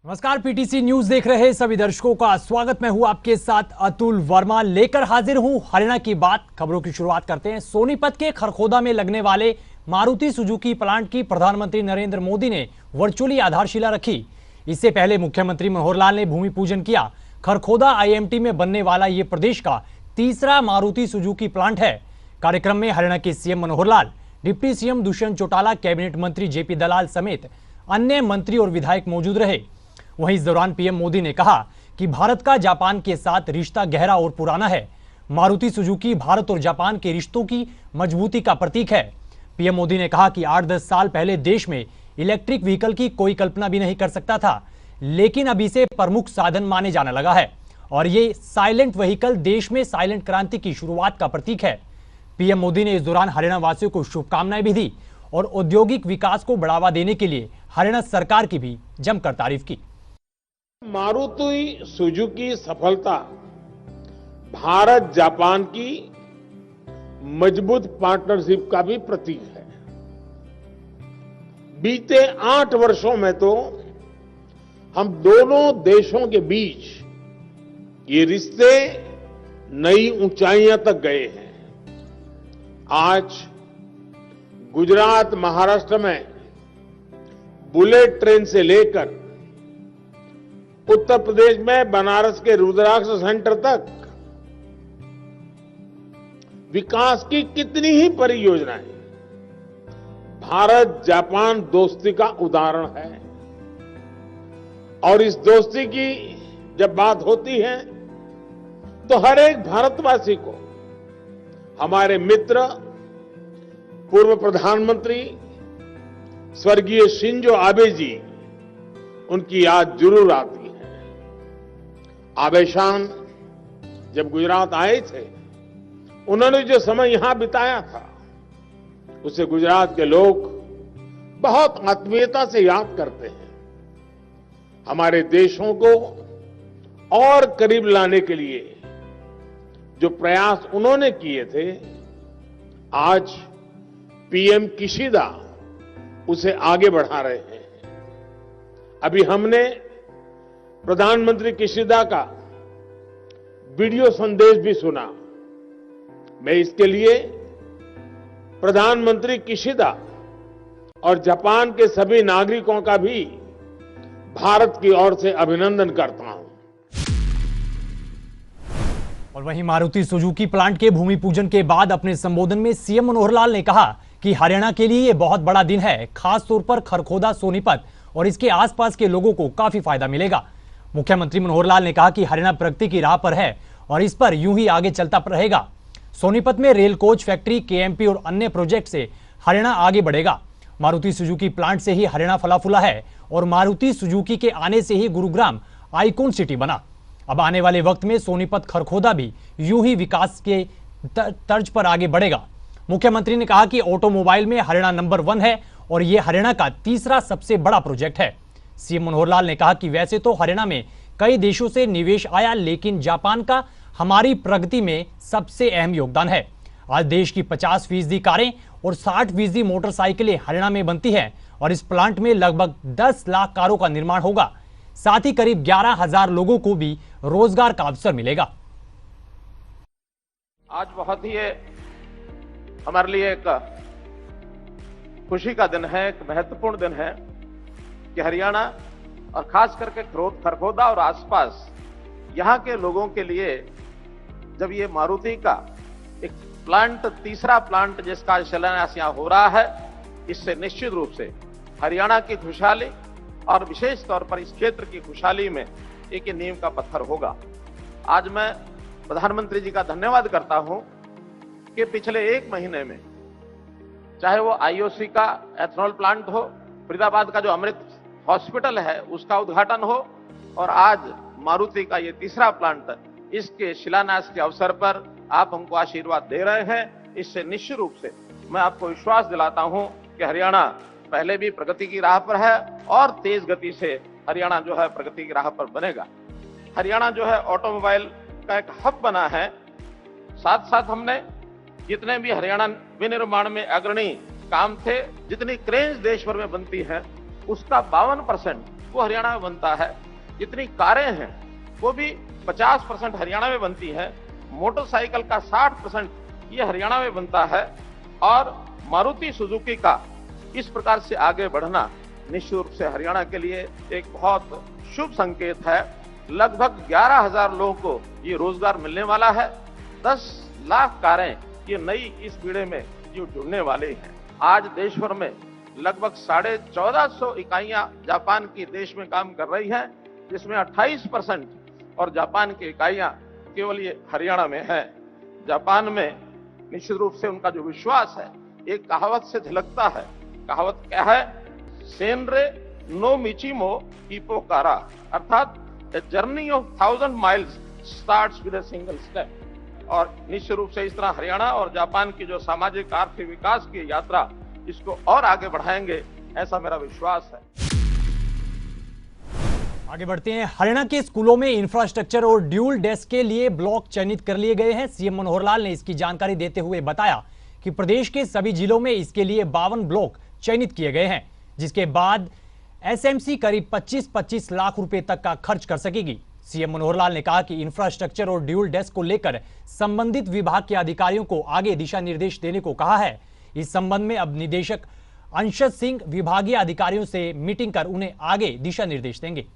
नमस्कार, PTC news देख रहे सभी दर्शकों का स्वागत। मैं हूं आपके साथ अतुल वर्मा, लेकर हाजिर हूं हरियाणा की बात। खबरों की शुरुआत करते हैं। सोनीपत के खरखोदा में लगने वाले मारुति सुजुकी प्लांट की प्रधानमंत्री नरेंद्र मोदी ने वर्चुअली आधारशिला रखी। इससे पहले मुख्यमंत्री मनोहर लाल ने भूमि पूजन किया। खरखोदा आईएमटी में बनने वाला ये प्रदेश का तीसरा मारुति सुजुकी प्लांट है। कार्यक्रम में हरियाणा के CM Manohar Lal, deputy CM Dushyant Chautala, cabinet मंत्री जेपी दलाल समेत अन्य मंत्री और विधायक मौजूद रहे। वहीं इस दौरान पीएम मोदी ने कहा कि भारत का जापान के साथ रिश्ता गहरा और पुराना है। मारुति सुजुकी भारत और जापान के रिश्तों की मजबूती का प्रतीक है। पीएम मोदी ने कहा कि 8-10 साल पहले देश में इलेक्ट्रिक व्हीकल की कोई कल्पना भी नहीं कर सकता था, लेकिन अब इसे प्रमुख साधन माने जाने लगा है और ये साइलेंट व्हीकल देश में साइलेंट क्रांति की शुरुआत का प्रतीक है। पीएम मोदी ने इस दौरान हरियाणा वासियों को शुभकामनाएं भी दी और औद्योगिक विकास को बढ़ावा देने के लिए हरियाणा सरकार की भी जमकर तारीफ की। मारुति सुजुकी सफलता भारत जापान की मजबूत पार्टनरशिप का भी प्रतीक है। बीते 8 वर्षों में तो हम दोनों देशों के बीच ये रिश्ते नई ऊंचाइयां तक गए हैं। आज गुजरात, महाराष्ट्र में बुलेट ट्रेन से लेकर उत्तर प्रदेश में बनारस के रुद्राक्ष सेंटर तक विकास की कितनी ही परियोजनाएं भारत जापान दोस्ती का उदाहरण है। और इस दोस्ती की जब बात होती है तो हर एक भारतवासी को हमारे मित्र पूर्व प्रधानमंत्री स्वर्गीय शिंजो आबे जी, उनकी याद जरूर आती है। आबे शान जब गुजरात आए थे, उन्होंने जो समय यहां बिताया था उसे गुजरात के लोग बहुत आत्मीयता से याद करते हैं। हमारे देशों को और करीब लाने के लिए जो प्रयास उन्होंने किए थे, आज पीएम किशिदा उसे आगे बढ़ा रहे हैं। अभी हमने प्रधानमंत्री किशिदा का वीडियो संदेश भी सुना। मैं इसके लिए प्रधानमंत्री किशिदा और जापान के सभी नागरिकों का भी भारत की ओर से अभिनंदन करता हूं। और वहीं मारुति सुजुकी प्लांट के भूमि पूजन के बाद अपने संबोधन में सीएम मनोहर लाल ने कहा कि हरियाणा के लिए यह बहुत बड़ा दिन है। खास तौर पर खरखोदा, सोनीपत और इसके आसपास के लोगों को काफी फायदा मिलेगा। मुख्यमंत्री मनोहर लाल ने कहा कि हरियाणा प्रगति की राह पर है और इस पर यूं ही आगे चलता रहेगा। सोनीपत में रेल कोच फैक्ट्री, केएमपी और अन्य प्रोजेक्ट से हरियाणा आगे बढ़ेगा। मारुति सुजुकी प्लांट से ही हरियाणा फला फूला है और मारुति सुजुकी के आने से ही गुरुग्राम आइकॉन सिटी बना। अब आने वाले वक्त में सोनीपत, खरखोदा भी यूं ही विकास के तर्ज पर आगे बढ़ेगा। मुख्यमंत्री ने कहा कि ऑटोमोबाइल में हरियाणा नंबर 1 है और यह हरियाणा का तीसरा सबसे बड़ा प्रोजेक्ट है। सीएम मनोहर लाल ने कहा कि वैसे तो हरियाणा में कई देशों से निवेश आया, लेकिन जापान का हमारी प्रगति में सबसे अहम योगदान है। आज देश की 50% कारें और 60% मोटरसाइकिलें हरियाणा में बनती हैं और इस प्लांट में लगभग 10 लाख कारों का निर्माण होगा। साथ ही करीब 11,000 लोगों को भी रोजगार का अवसर मिलेगा। आज बहुत ही हमारे लिए एक खुशी का दिन है, एक महत्वपूर्ण दिन है कि हरियाणा और खास करके खरखोदा और आसपास यहां के लोगों के लिए जब ये मारुति का एक प्लांट, तीसरा प्लांट जिसका शिलान्यास यहां हो रहा है, इससे निश्चित रूप से हरियाणा की खुशहाली और विशेष तौर पर इस क्षेत्र की खुशहाली में एक नींव का पत्थर होगा। आज मैं प्रधानमंत्री जी का धन्यवाद करता हूं कि पिछले 1 महीने में चाहे वो आईओसी का एथनॉल प्लांट हो, फरीदाबाद का जो अमृत हॉस्पिटल है उसका उद्घाटन हो, और आज मारुति का ये तीसरा प्लांट, इसके शिलान्यास के अवसर पर आप हमको आशीर्वाद दे रहे हैं। इससे निश्चित रूप से मैं आपको विश्वास दिलाता हूं कि हरियाणा पहले भी प्रगति की राह पर है और तेज गति से हरियाणा जो है प्रगति की राह पर बनेगा। हरियाणा जो है ऑटोमोबाइल का एक हब बना है। साथ साथ हमने जितने भी हरियाणा विनिर्माण में अग्रणी काम थे, जितनी क्रेन्स देश भर में बनती है, उसका 52% वो हरियाणा में बनता है। जितनी कारें हैं वो भी 50% हरियाणा में बनती हैं। मोटरसाइकिल का 60% ये हरियाणा में बनता है। और मारुति सुजुकी का इस प्रकार से आगे बढ़ना निश्चित रूप से हरियाणा के लिए एक बहुत शुभ संकेत है। लगभग 11,000 लोगों को ये रोजगार मिलने वाला है। 10 लाख कारें ये नई इस पीढ़ी में जो जुड़ने वाले हैं। आज देश भर में लगभग 1450 इकाइयां जापान की देश में काम कर रही हैं, जिसमें 28% और जापान की इकाइयां केवल ये हरियाणा में है। जापान में निश्चित रूप से उनका जो विश्वास है एक कहावत से झलकता है। कहावत क्या है? सेनरे नो मिचिमो इपोकारा, अर्थात the journey of 1000 miles starts with a single step. और निश्चित रूप से इस तरह हरियाणा और जापान की जो सामाजिक आर्थिक विकास की यात्रा इसको और आगे बढ़ाएंगे, ऐसा मेरा विश्वास है। आगे बढ़ते हैं। हरियाणा के स्कूलों में इंफ्रास्ट्रक्चर और ड्यूल डेस्क के लिए ब्लॉक चयनित कर लिए गए हैं। सीएम मनोहर लाल ने इसकी जानकारी देते हुए बताया कि प्रदेश के सभी जिलों में इसके लिए 52 ब्लॉक चयनित किए गए हैं, जिसके बाद एसएमसी करीब 25-25 लाख रुपए तक का खर्च कर सकेगी। सीएम मनोहर लाल ने कहा कि इंफ्रास्ट्रक्चर और ड्यूल डेस्क को लेकर संबंधित विभाग के अधिकारियों को आगे दिशा निर्देश देने को कहा है। इस संबंध में अब निदेशक अंशज सिंह विभागीय अधिकारियों से मीटिंग कर उन्हें आगे दिशा निर्देश देंगे।